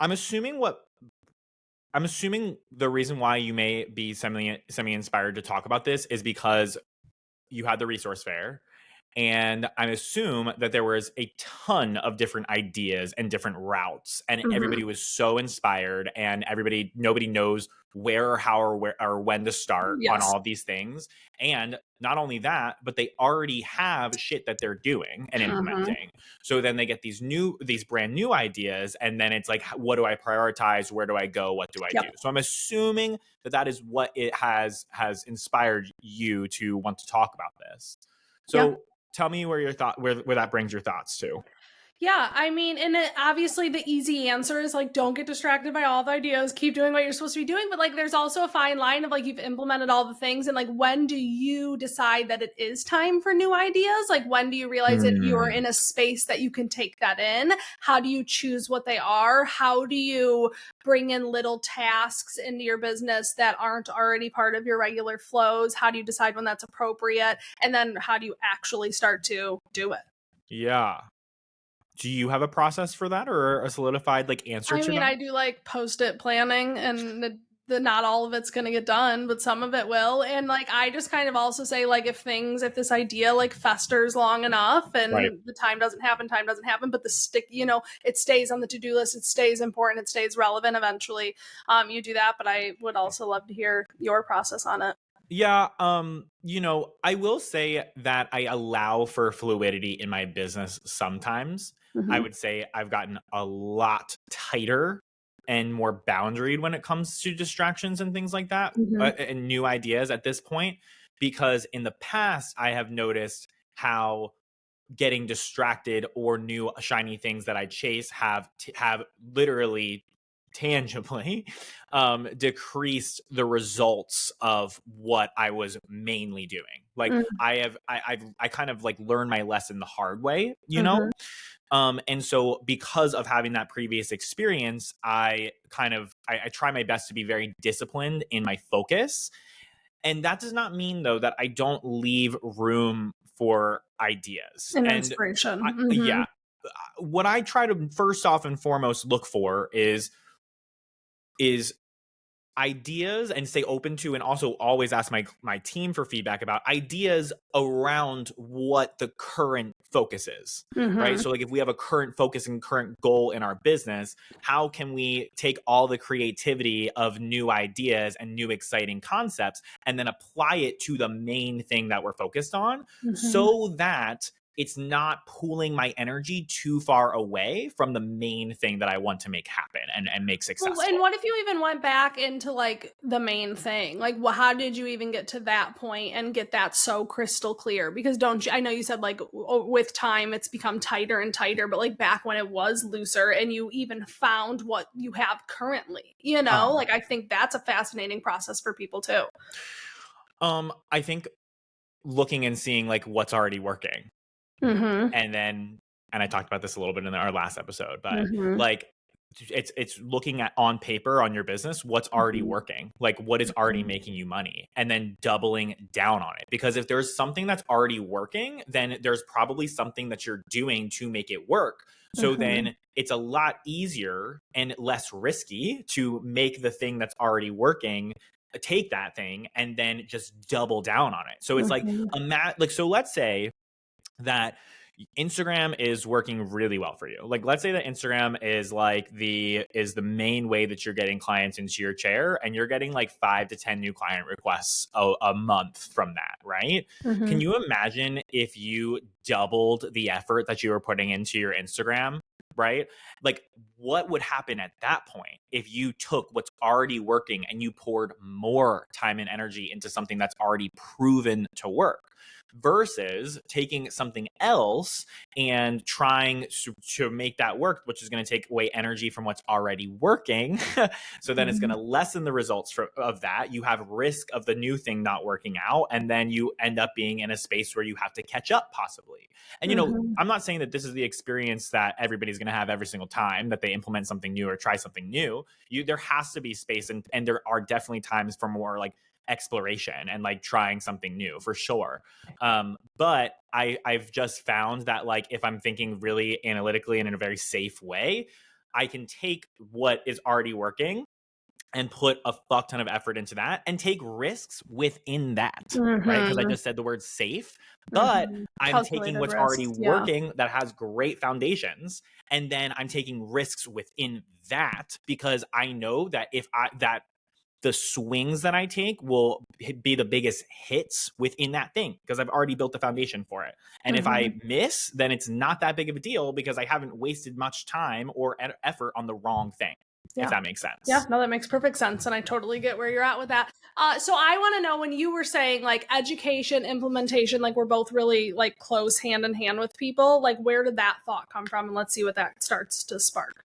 I'm assuming what I'm assuming the reason why you may be semi-inspired to talk about this is because you had the resource fair. And I assume that there was a ton of different ideas and different routes, and Mhm. everybody was so inspired, and nobody knows where or how or when to start on Yes. all of these things. And not only that, but they already have shit that they're doing and Mhm. implementing. So then they get these brand new ideas, and then it's like, what do I prioritize? Where do I go? What do I do? Yep. So I'm assuming that is what it has inspired you to want to talk about this. Yeah. So tell me where that brings your thoughts to. Yeah, I mean, and obviously the easy answer is like, don't get distracted by all the ideas, keep doing what you're supposed to be doing. But like, there's also a fine line of like, you've implemented all the things, and like, when do you decide that it is time for new ideas? Like, when do you realize that you're in a space that you can take that in? How do you choose what they are? How do you bring in little tasks into your business that aren't already part of your regular flows? How do you decide when that's appropriate? And then how do you actually start to do it? Yeah. Do you have a process for that, or a solidified like answer I to mean, that? I do like post-it planning, and the not all of it's gonna get done, but some of it will. And like, I just kind of also say like, if this idea like festers long enough Right. and the time doesn't happen, but the stick, it stays on the to-do list, it stays important, it stays relevant. Eventually, you do that. But I would also love to hear your process on it. Yeah, I will say that I allow for fluidity in my business sometimes. I Mm-hmm. would say I've gotten a lot tighter and more boundaried when it comes to distractions and things like that, Mm-hmm. and new ideas at this point, because in the past I have noticed how getting distracted or new shiny things that I chase have literally tangibly decreased the results of what I was mainly doing. Like I kind of like learned my lesson the hard way, you Mm-hmm. know? And so because of having that previous experience, I try my best to be very disciplined in my focus. And that does not mean though that I don't leave room for ideas. And And inspiration. Mm-hmm. yeah, what I try to first off and foremost look for is ideas, and stay open to, and also always ask my team for feedback about ideas around what the current focus is, right? Mm-hmm. So like, if we have a current focus and current goal in our business, how can we take all the creativity of new ideas and new exciting concepts and then apply it to the main thing that we're focused on, Mm-hmm. so that it's not pulling my energy too far away from the main thing that I want to make happen and make Well, and successful. what if you even went back into like the main thing? Like, how did you even get to that point and get that so crystal clear? Because don't you, I know you said like with time it's become tighter and tighter, but like back when it was looser and you even found what you have currently, like I think that's a fascinating process for people too. I think looking and seeing like what's already working. Mm-hmm. And then, and I talked about this a little bit in our last episode, but Mm-hmm. like, it's looking at on paper on your business what's already Mm-hmm. working, like what is already making you money, and then doubling down on it. Because if there's something that's already working, then there's probably something that you're doing to make it work. So Mm-hmm. then it's a lot easier and less risky to make the thing that's already working, take that thing and then just double down on it. So it's like Mm-hmm. so let's say that Instagram is working really well for you. Like, let's say that Instagram is like the main way that you're getting clients into your chair, and you're getting like 5 to 10 new client requests a month from that, right? Mm-hmm. Can you imagine if you doubled the effort that you were putting into your Instagram? Right? Like, what would happen at that point if you took what's already working and you poured more time and energy into something that's already proven to work, versus taking something else and trying to make that work, which is going to take away energy from what's already working. So then it's going to lessen the results of that. You have risk of the new thing not working out, and then you end up being in a space where you have to catch up possibly. And Mm-hmm. I'm not saying that this is the experience that everybody's going to have every single time that they implement something new or try something new. There has to be space, and there are definitely times for more like exploration and like trying something new for sure. But I've just found that like, if I'm thinking really analytically and in a very safe way, I can take what is already working and put a fuck ton of effort into that and take risks within that, right? Because I just said the word safe, but I'm taking Calculated what's already risks. Yeah. working that has great foundations, and then I'm taking risks within that because I know that that the swings that I take will be the biggest hits within that thing because I've already built the foundation for it. And if I miss, then it's not that big of a deal because I haven't wasted much time or effort on the wrong thing. If that makes sense. Yeah, no, that makes perfect sense. And I totally get where you're at with that. So I want to know, when you were saying like education, implementation, like we're both really like close hand in hand with people, like where did that thought come from? And let's see what that starts to spark.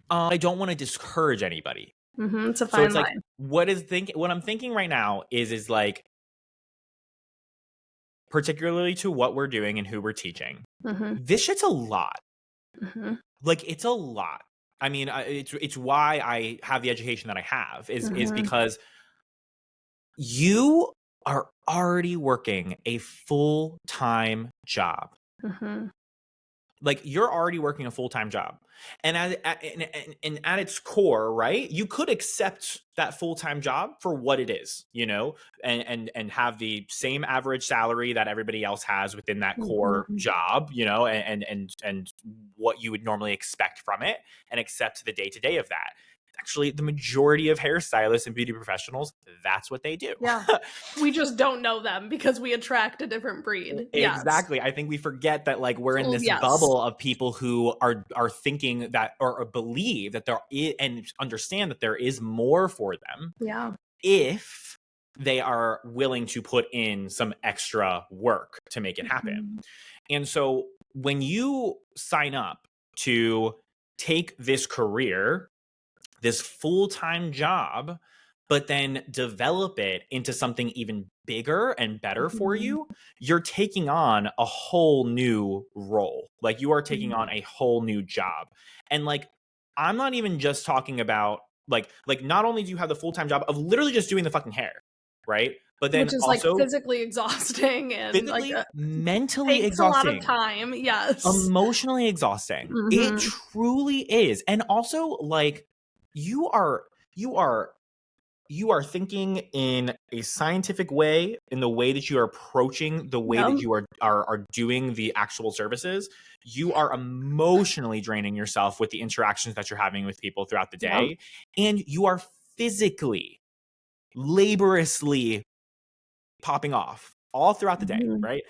I don't want to discourage anybody. It's a fine line. What I'm thinking right now is like, particularly to what we're doing and who we're teaching, this shit's a lot. Like, it's a lot. I mean, it's why I have the education that I have is because you are already working a full-time job. Like, you're already working a full-time job. And at its core, right, you could accept that full-time job for what it is, you know, and have the same average salary that everybody else has within that core job, you know, and what you would normally expect from it, and accept the day-to-day of that. Actually, the majority of hairstylists and beauty professionals, that's what they do. Yeah. We just don't know them because we attract a different breed. Exactly. I think we forget that, like, we're in this bubble of people who are thinking that, or believe that there is, and understand that there is more for them. Yeah. If they are willing to put in some extra work to make it happen. And so when you sign up to take this career, this full-time job, but then develop it into something even bigger and better for you, you're taking on a whole new role. Like, you are taking on a whole new job. And like, I'm not even just talking about like not only do you have the full-time job of literally just doing the fucking hair, right? But then which is also like physically exhausting and physically, like mentally takes exhausting. a lot of time. Yes. Emotionally exhausting. It truly is. And also, like, you are thinking in a scientific way, in the way that you are approaching the way that you are doing the actual services. You are emotionally draining yourself with the interactions that you're having with people throughout the day. And you are physically, laboriously popping off all throughout the day, right?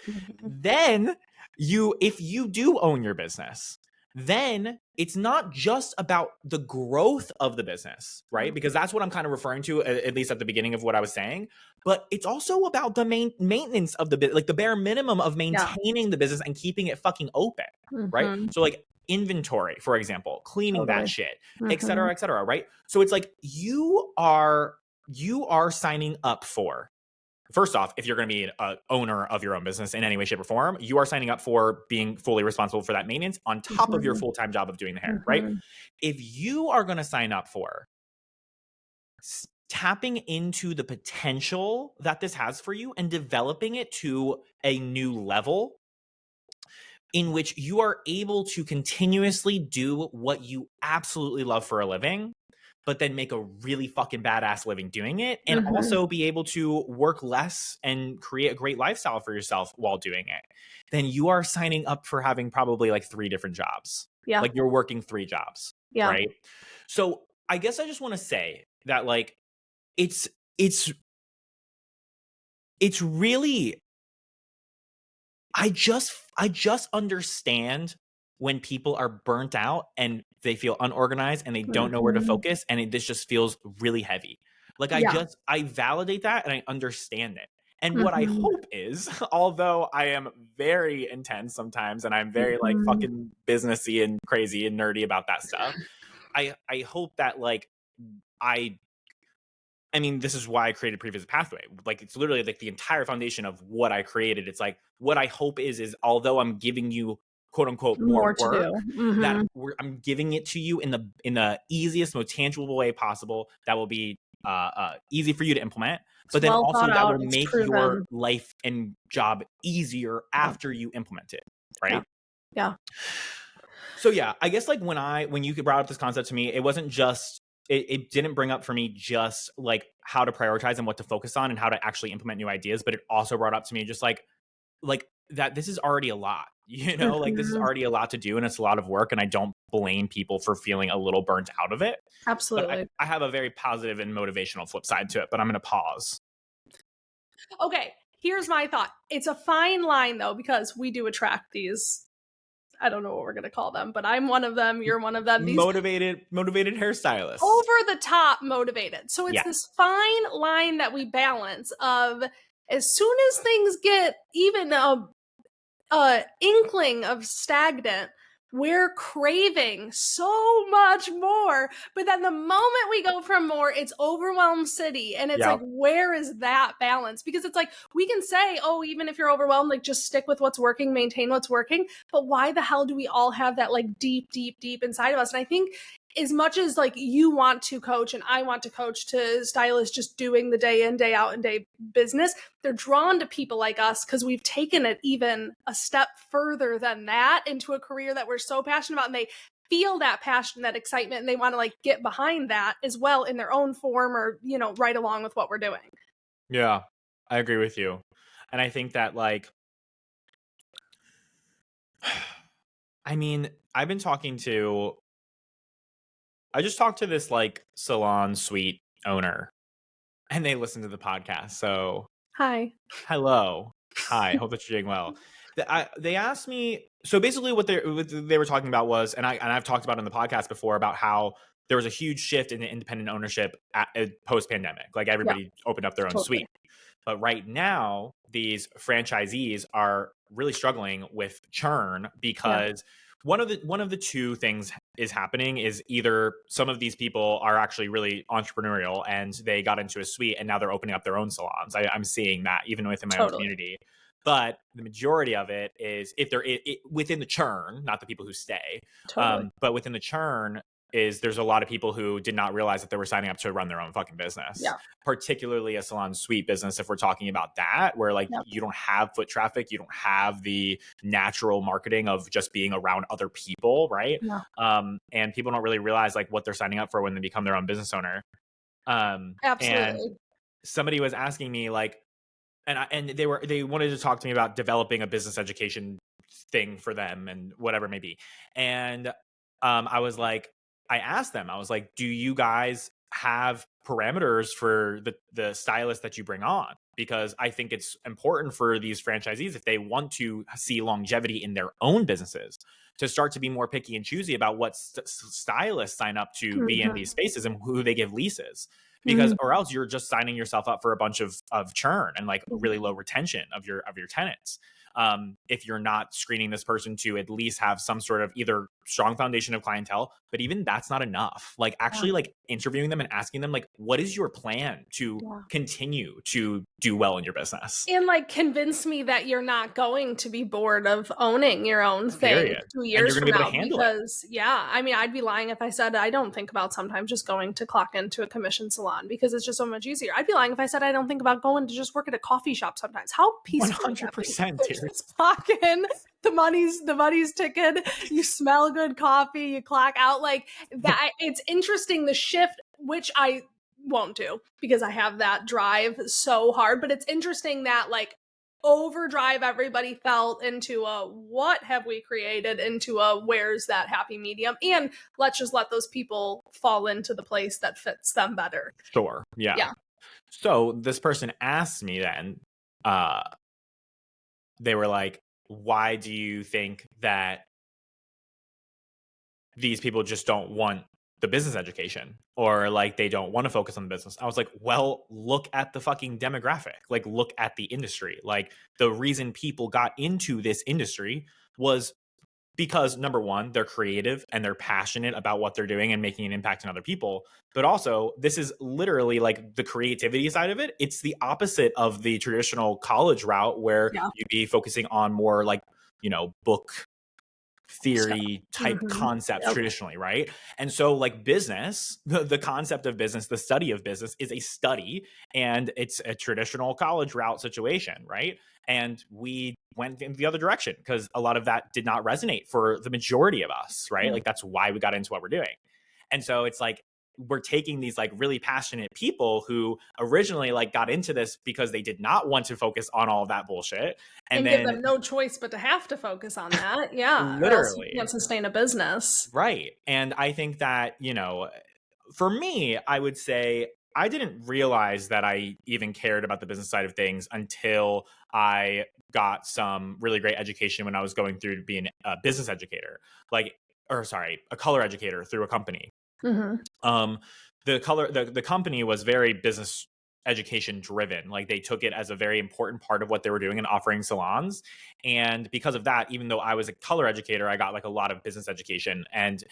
Then if you do own your business, then it's not just about the growth of the business, right? Because that's what I'm kind of referring to, at least at the beginning of what I was saying. But it's also about the maintenance of the business, like the bare minimum of maintaining the business and keeping it fucking open, right? So like inventory, for example, cleaning that shit, et cetera, right? So it's like you are signing up for, first off, if you're going to be an owner of your own business in any way, shape, or form, you are signing up for being fully responsible for that maintenance on top of your full-time job of doing the hair, right? If you are going to sign up for tapping into the potential that this has for you and developing it to a new level in which you are able to continuously do what you absolutely love for a living, but then make a really fucking badass living doing it, and also be able to work less and create a great lifestyle for yourself while doing it, then you are signing up for having probably like 3 different jobs. Yeah. Like, you're working 3 jobs, right? So I guess I just want to say that, like, it's really, I just understand when people are burnt out and they feel unorganized and they don't know where to focus, and this just feels really heavy. Like, I validate that and I understand it. And what I hope is, although I am very intense sometimes and I'm very like fucking businessy and crazy and nerdy about that stuff, I hope that, like, I mean, this is why I created Previous Pathway. Like, it's literally like the entire foundation of what I created. It's like, what I hope is although I'm giving you, quote unquote, more work, that I'm giving it to you in the easiest, most tangible way possible that will be easy for you to implement, but It's then well also thought that out. will It's make your proven. life and job easier after you implement it, right? Yeah. So yeah, I guess like when you brought up this concept to me, it wasn't just it didn't bring up for me just like how to prioritize and what to focus on and how to actually implement new ideas, but it also brought up to me just like that this is already a lot, like this is already a lot to do and it's a lot of work, and I don't blame people for feeling a little burnt out of it. But Absolutely. I have a very positive and motivational flip side to it, but I'm going to pause. Okay, here's my thought. It's a fine line though, because we do attract these, I don't know what we're going to call them, but I'm one of them. You're one of them. These Motivated hairstylists. over the top motivated. So it's Yeah. this fine line that we balance of, as soon as things get even a inkling of stagnant, we're craving so much more. But then the moment we go from more, it's overwhelm city. And it's Yeah. like, where is that balance? Because it's like, we can say, oh, even if you're overwhelmed, like just stick with what's working, maintain what's working. But why the hell do we all have that like deep inside of us? And I think as much as like you want to coach and I want to coach to stylists just doing the day in, day out and day business, they're drawn to people like us because we've taken it even a step further than that into a career that we're so passionate about, and they feel that passion, that excitement, and they want to like get behind that as well in their own form, or right along with what we're doing. Yeah, I agree with you. And I think that like I mean, I just talked to this like salon suite owner, and they listen to the podcast. So Hi. hello. Hi. Hope that you're doing well. They asked me. So basically, what they were talking about was, and I've talked about in the podcast before about how there was a huge shift in the independent ownership post pandemic. Like everybody opened up their own Totally. suite, but right now these franchisees are really struggling with churn because one of the two things is happening is either some of these people are actually really entrepreneurial and they got into a suite and now they're opening up their own salons. I'm seeing that even within my own community. But the majority of it is if they're within the churn, not the people who stay, but within the churn is there's a lot of people who did not realize that they were signing up to run their own fucking business. Yeah. Particularly a salon suite business, if we're talking about that, where like you don't have foot traffic, you don't have the natural marketing of just being around other people, right? And people don't really realize like what they're signing up for when they become their own business owner. Absolutely. And somebody was asking me like, and they wanted to talk to me about developing a business education thing for them and whatever it may be. And I asked them, I was like, do you guys have parameters for the stylist that you bring on? Because I think it's important for these franchisees, if they want to see longevity in their own businesses, to start to be more picky and choosy about what stylists sign up to be in these spaces and who they give leases. Because or else you're just signing yourself up for a bunch of churn and like really low retention of your tenants. If you're not screening this person to at least have some sort of either strong foundation of clientele, but even that's not enough. Like actually like interviewing them and asking them like, what is your plan to continue to do well in your business? And like convince me that you're not going to be bored of owning your own thing 2 years from now. Because I mean, I'd be lying if I said I don't think about sometimes just going to clock into a commission salon because it's just so much easier. I'd be lying if I said I don't think about going to just work at a coffee shop sometimes. How peaceful 100%, just clock in, the money's ticking, you smell good coffee, you clock out like that. It's interesting, the shift, which I won't do because I have that drive so hard, but it's interesting that like overdrive everybody felt into a what have we created into a where's that happy medium, and let's just let those people fall into the place that fits them better. Sure. Yeah. So this person asked me then, they were like, why do you think that these people just don't want the business education, or like they don't want to focus on the business? I was like, well, look at the fucking demographic, like look at the industry. Like the reason people got into this industry was because number one, they're creative and they're passionate about what they're doing and making an impact on other people. But also this is literally like the creativity side of it. It's the opposite of the traditional college route where you'd be focusing on more like, book theory type Mm-hmm. concepts Yep. traditionally, right? And so like business, the concept of business, the study of business is a study, and it's a traditional college route situation, right? And we went in the other direction because a lot of that did not resonate for the majority of us, right? Like that's why we got into what we're doing. And so it's like we're taking these like really passionate people who originally like got into this because they did not want to focus on all of that bullshit, And and give then them no choice but to have to focus on that. Yeah. Or else you literally, can't sustain a business. right. And I think that, you know, for me, I would say I didn't realize that I even cared about the business side of things until I got some really great education when I was going through to be a business educator, like, or sorry, a color educator through a company. Mm-hmm. The company was very business education driven. Like they took it as a very important part of what they were doing and offering salons. And because of that, even though I was a color educator, I got like a lot of business education. And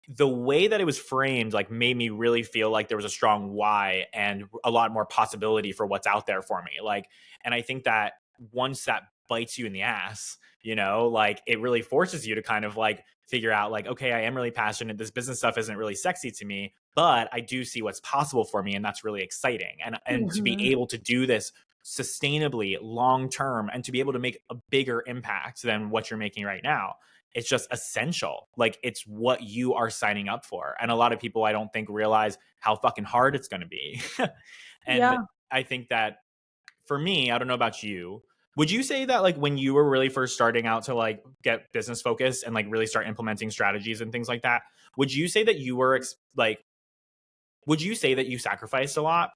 the way that it was framed like made me really feel like there was a strong why and a lot more possibility for what's out there for me. Like, and I think that once that bites you in the ass, you know, like it really forces you to kind of like figure out like, okay, I am really passionate. This business stuff isn't really sexy to me, but I do see what's possible for me. And that's really exciting. And to be able to do this sustainably long term and to be able to make a bigger impact than what you're making right now, it's just essential. Like it's what you are signing up for. And a lot of people I don't think realize how fucking hard it's going to be. And Yeah. I think that for me, I don't know about you, would you say that like when you were really first starting out to like get business focused and like really start implementing strategies and things like that, would you say that you were would you say that you sacrificed a lot?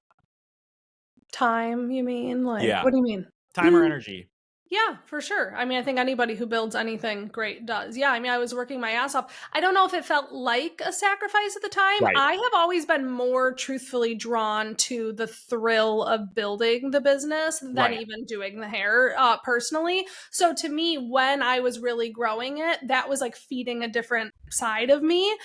Time, you mean? Like, Yeah. what do you mean? Time or energy? Yeah, for sure. I mean, I think anybody who builds anything great does. Yeah, I mean, I was working my ass off. I don't know if it felt like a sacrifice at the time. Right. I have always been more truthfully drawn to the thrill of building the business than Right. even doing the hair personally. So to me, when I was really growing it, that was like feeding a different side of me.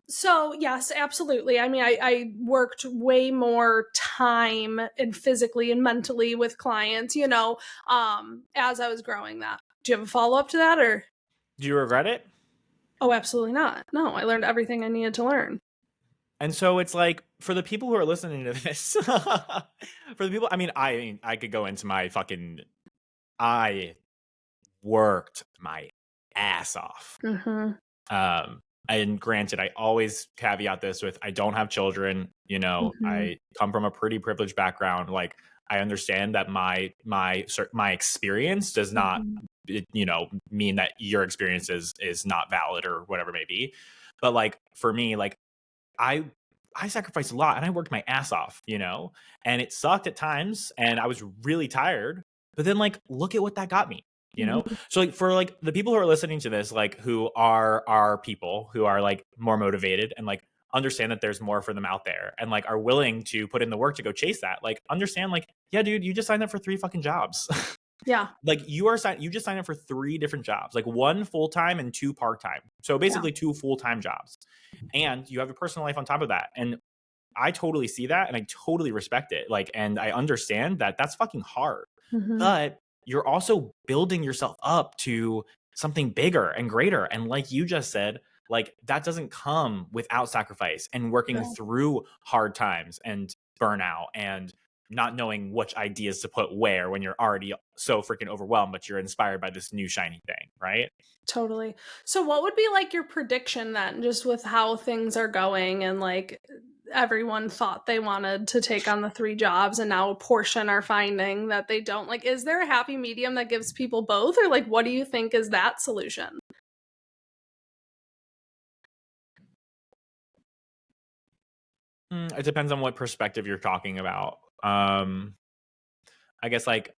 So yes, absolutely. I mean, I worked way more time and physically and mentally with clients, you know, as I was growing that. Do you have a follow up to that, or? Do you regret it? Oh, absolutely not. No, I learned everything I needed to learn. And so it's like for the people who are listening to this, for the people, I mean, I could go into my fucking, I worked my ass off. Mm-hmm. And granted, I always caveat this with I don't have children. You know, Mm-hmm. I come from a pretty privileged background. Like I understand that my experience does not, Mm-hmm. you know, mean that your experience is not valid or whatever it may be. But like for me, like I I sacrificed a lot and I worked my ass off, you know, and it sucked at times and I was really tired. But then like look at what that got me, you know? Mm-hmm. So like for like the people who are listening to this, like who are people who are like more motivated and like understand that there's more for them out there and like are willing to put in the work to go chase that. Like understand like, yeah, dude, you just signed up for 3 fucking jobs. Yeah. Like you just signed up for 3 different jobs, like 1 full-time and 2 part-time. So basically 2 full-time jobs. And you have a personal life on top of that. And I totally see that and I totally respect it. Like, and I understand that that's fucking hard. Mm-hmm. But you're also building yourself up to something bigger and greater. And like you just said, like that doesn't come without sacrifice and working No. through hard times and burnout and not knowing which ideas to put where when you're already so freaking overwhelmed, but you're inspired by this new shiny thing, right? Totally. So what would be like your prediction then, just with how things are going and like everyone thought they wanted to take on the 3 jobs and now a portion are finding that they don't? Like, is there a happy medium that gives people both? Or like, what do you think is that solution? It depends on what perspective you're talking about. I guess like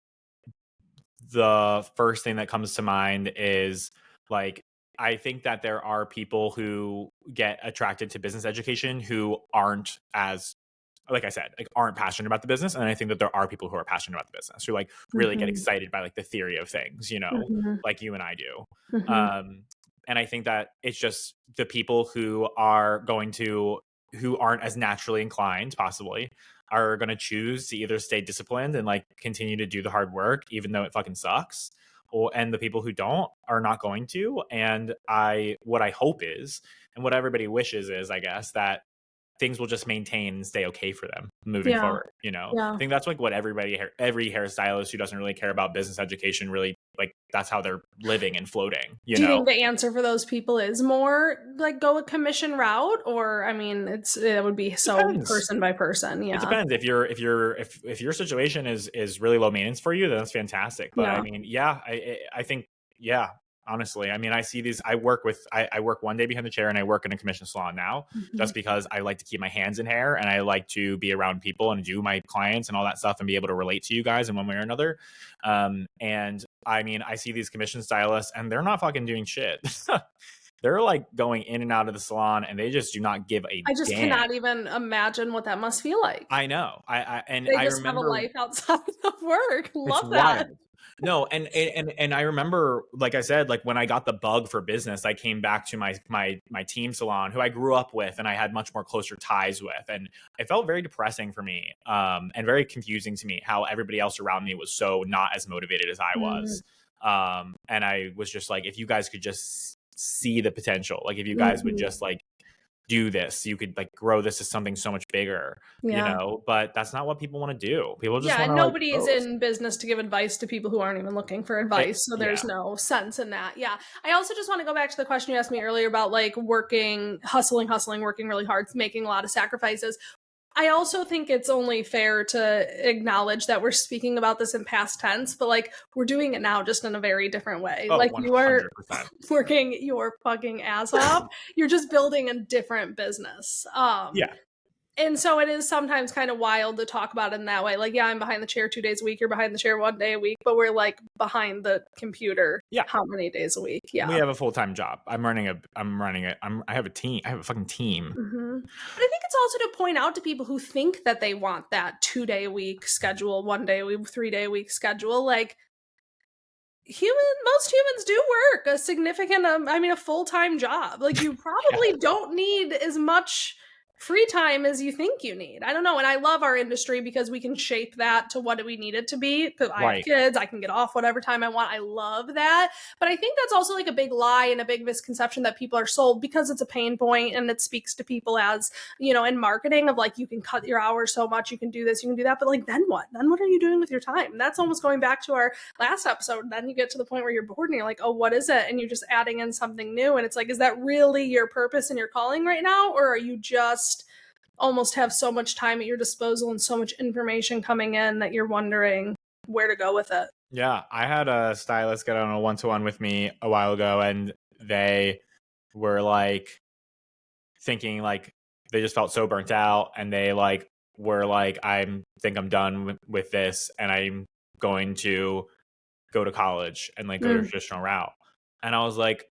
the first thing that comes to mind is like I think that there are people who get attracted to business education who aren't as, like I said, like aren't passionate about the business. And I think that there are people who are passionate about the business who like really get Mm-hmm. excited by like the theory of things, you know, Mm-hmm. like you and I do. Mm-hmm. Um, and I think that it's just the people who are going to, who aren't as naturally inclined, possibly, are going to choose to either stay disciplined and like continue to do the hard work, even though it fucking sucks, and the people who don't are not going to. And what I hope is, and what everybody wishes is, I guess, that things will just maintain and stay okay for them moving Yeah. forward. I Yeah. think that's like what every hairstylist who doesn't really care about business education really, like, that's how they're living and floating. Do you think the answer for those people is more like go a commission route, or I mean, it would be so Depends. person by person. Yeah, It depends. If your situation is really low maintenance for you, then that's fantastic. But Yeah. I mean, I think, honestly, I mean, I see these. I work 1 day behind the chair, and I work in a commission salon now, just because I like to keep my hands in hair, and I like to be around people and do my clients and all that stuff, and be able to relate to you guys in one way or another. And I mean, I see these commission stylists, and they're not fucking doing shit. They're like going in and out of the salon, and they just do not give a I just damn. cannot even imagine what that must feel like. I know. They I just remember have a life outside of work. Love it's that. wild. No, and I remember, like I said, like when I got the bug for business, I came back to my team salon, who I grew up with and I had much more closer ties with, and it felt very depressing for me, and very confusing to me how everybody else around me was so not as motivated as I was. And I was just like, if you guys could just see the potential, like if you guys would just like do this, you could like grow this as something so much bigger, but that's not what people want to do. People just want to, nobody is in business to give advice to people who aren't even looking for advice. So there's no sense in that. Yeah. I also just want to go back to the question you asked me earlier about like hustling, working really hard, making a lot of sacrifices. I also think it's only fair to acknowledge that we're speaking about this in past tense, but like we're doing it now just in a very different way. Like 100%. you are working your fucking ass off. You're just building a different business. And so it is sometimes kind of wild to talk about it in that way. Like, yeah, I'm behind the chair 2 days a week. You're behind the chair 1 day a week, but we're like behind the computer. How many days a week? Yeah. We have a full-time job. I have a team. I have a fucking team. But I think it's also to point out to people who think that they want that 2 day a week schedule, 1 day a week, 3 day a week schedule. Like most humans do work a significant, a full-time job. Like you probably don't need as much free time as you think you need. I don't know. And I love our industry because we can shape that to what we need it to be. Because I have kids, I can get off whatever time I want. I love that. But I think that's also like a big lie and a big misconception that people are sold because it's a pain point and it speaks to people as, in marketing of like, you can cut your hours so much, you can do this, you can do that. But like, then what? Then what are you doing with your time? That's almost going back to our last episode. Then you get to the point where you're bored and you're like, oh, what is it? And you're just adding in something new. And it's like, is that really your purpose and your calling right now? Or are you just almost have so much time at your disposal and so much information coming in that you're wondering where to go with it? Yeah, I had a stylist get on a one-to-one with me a while ago, and they were like thinking like they just felt so burnt out, and they like were like, I think I'm done with this, and I'm going to go to college and like go to a traditional route. And I was like,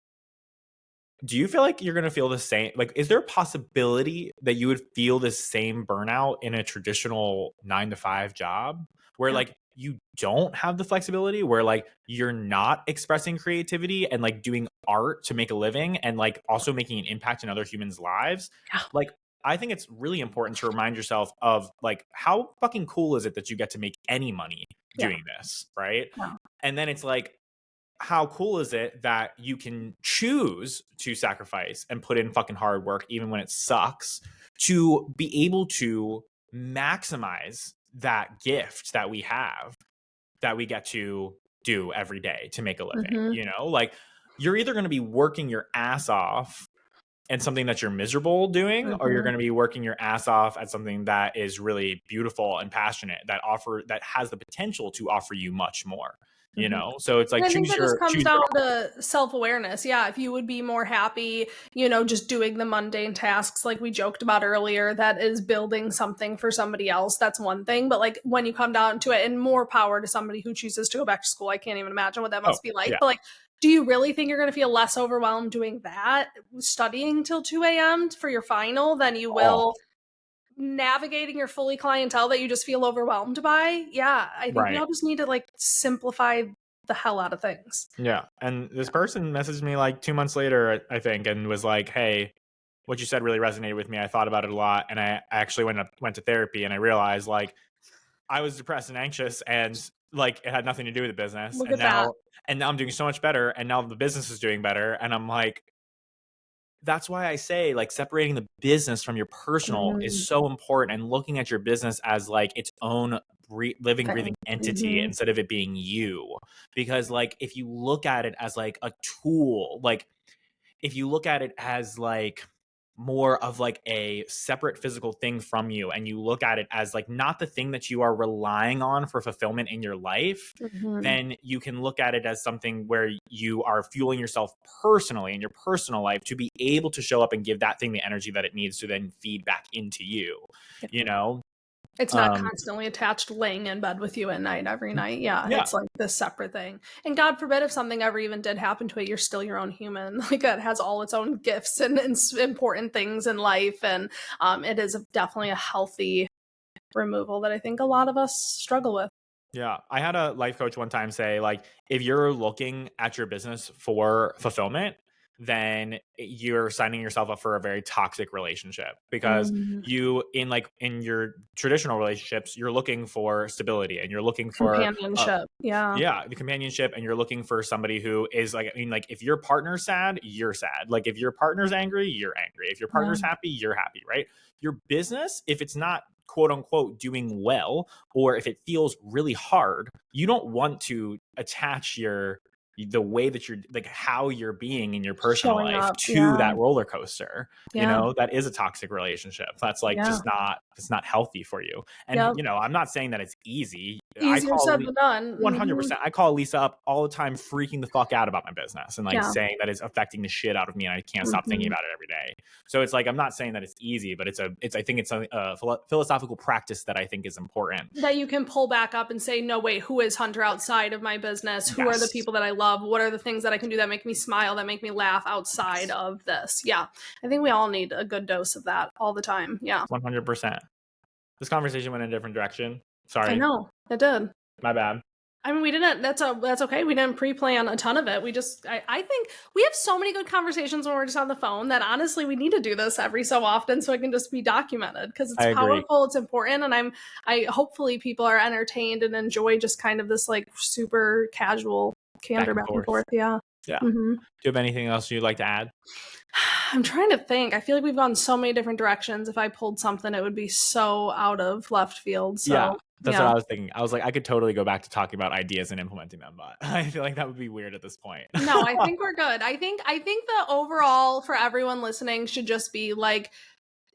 do you feel like you're going to feel the same? Like, is there a possibility that you would feel the same burnout in a traditional 9-to-5 job where like you don't have the flexibility, where like you're not expressing creativity and like doing art to make a living and like also making an impact in other humans' lives? Like, I think it's really important to remind yourself of like, how fucking cool is it that you get to make any money doing this, right? And then it's like, how cool is it that you can choose to sacrifice and put in fucking hard work even when it sucks to be able to maximize that gift that we have, that we get to do every day to make a living. Like you're either going to be working your ass off and something that you're miserable doing, or you're going to be working your ass off at something that is really beautiful and passionate, that has the potential to offer you much more. So it's like, I think that just comes down to self-awareness. Yeah, if you would be more happy, just doing the mundane tasks like we joked about earlier, that is building something for somebody else, that's one thing. But like when you come down to it, and more power to somebody who chooses to go back to school, I can't even imagine what that must be like. But like, do you really think you're going to feel less overwhelmed doing that, studying till 2 a.m. for your final, than you will navigating your fully clientele that you just feel overwhelmed by? Yeah, I think we all just need to like simplify the hell out of things. Yeah. And this person messaged me like 2 months later, I think, and was like, hey, what you said really resonated with me. I thought about it a lot. And I actually went to therapy, and I realized like I was depressed and anxious and like it had nothing to do with the business. Look at that. And now I'm doing so much better. And now the business is doing better. And I'm like, that's why I say like separating the business from your personal is so important, and looking at your business as like its own living, breathing entity instead of it being you. Because like, if you look at it as like a tool, like if you look at it as like more of like a separate physical thing from you, and you look at it as like not the thing that you are relying on for fulfillment in your life, then you can look at it as something where you are fueling yourself personally in your personal life to be able to show up and give that thing the energy that it needs to then feed back into you, you know? It's not constantly attached laying in bed with you at night every night. Yeah, it's like this separate thing. And God forbid if something ever even did happen to it, you're still your own human. Like it has all its own gifts and important things in life. And it is definitely a healthy removal that I think a lot of us struggle with. Yeah. I had a life coach one time say, like, if you're looking at your business for fulfillment, then you're signing yourself up for a very toxic relationship, because you in your traditional relationships, you're looking for stability and you're looking for companionship. the companionship, and you're looking for somebody who is like, I mean, like if your partner's sad, you're sad. Like if your partner's angry, you're angry. If your partner's happy, you're happy, right? Your business, if it's not quote unquote doing well, or if it feels really hard, you don't want to attach the way that you're like how you're being in your personal life to that roller coaster. You know, that is a toxic relationship. That's like it's not healthy for you. And you know, I'm not saying that it's easy. Easier said than done. 100%. I call Lisa up all the time freaking the fuck out about my business and like saying that it's affecting the shit out of me and I can't stop thinking about it every day. So it's like, I'm not saying that it's easy, but I think it's a philosophical practice that I think is important. That you can pull back up and say, no, wait, who is Hunter outside of my business? Who are the people that I love? What are the things that I can do that make me smile, that make me laugh outside of this? Yeah. I think we all need a good dose of that all the time. Yeah. 100%. This conversation went in a different direction. Sorry. I know. It did. My bad. I mean, we didn't, that's okay. We didn't pre-plan a ton of it. We just, I think we have so many good conversations when we're just on the phone that honestly, we need to do this every so often so it can just be documented, because it's powerful, it's important. And hopefully people are entertained and enjoy just kind of this like super casual candor back and forth. Yeah. Yeah. Do you have anything else you'd like to add? I'm trying to think. I feel like we've gone so many different directions. If I pulled something, it would be so out of left field. So that's what I was thinking. I was like, I could totally go back to talking about ideas and implementing them, but I feel like that would be weird at this point. No, I think we're good. I think the overall for everyone listening should just be like,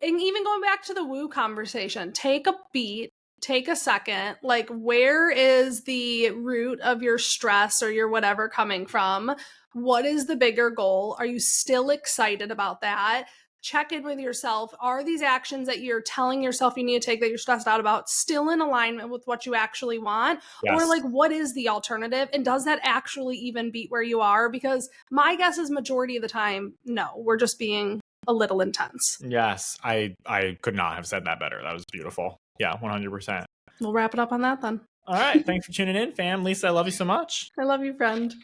and even going back to the woo conversation, take a beat, take a second, like where is the root of your stress or your whatever coming from? What is the bigger goal? Are you still excited about that? Check in with yourself. Are these actions that you're telling yourself you need to take that you're stressed out about still in alignment with what you actually want? Or like, what is the alternative? And does that actually even beat where you are? Because my guess is majority of the time, no, we're just being a little intense. Yes, I could not have said that better. That was beautiful. Yeah, 100%. We'll wrap it up on that then. All right. Thanks for tuning in, fam. Lisa, I love you so much. I love you, friend.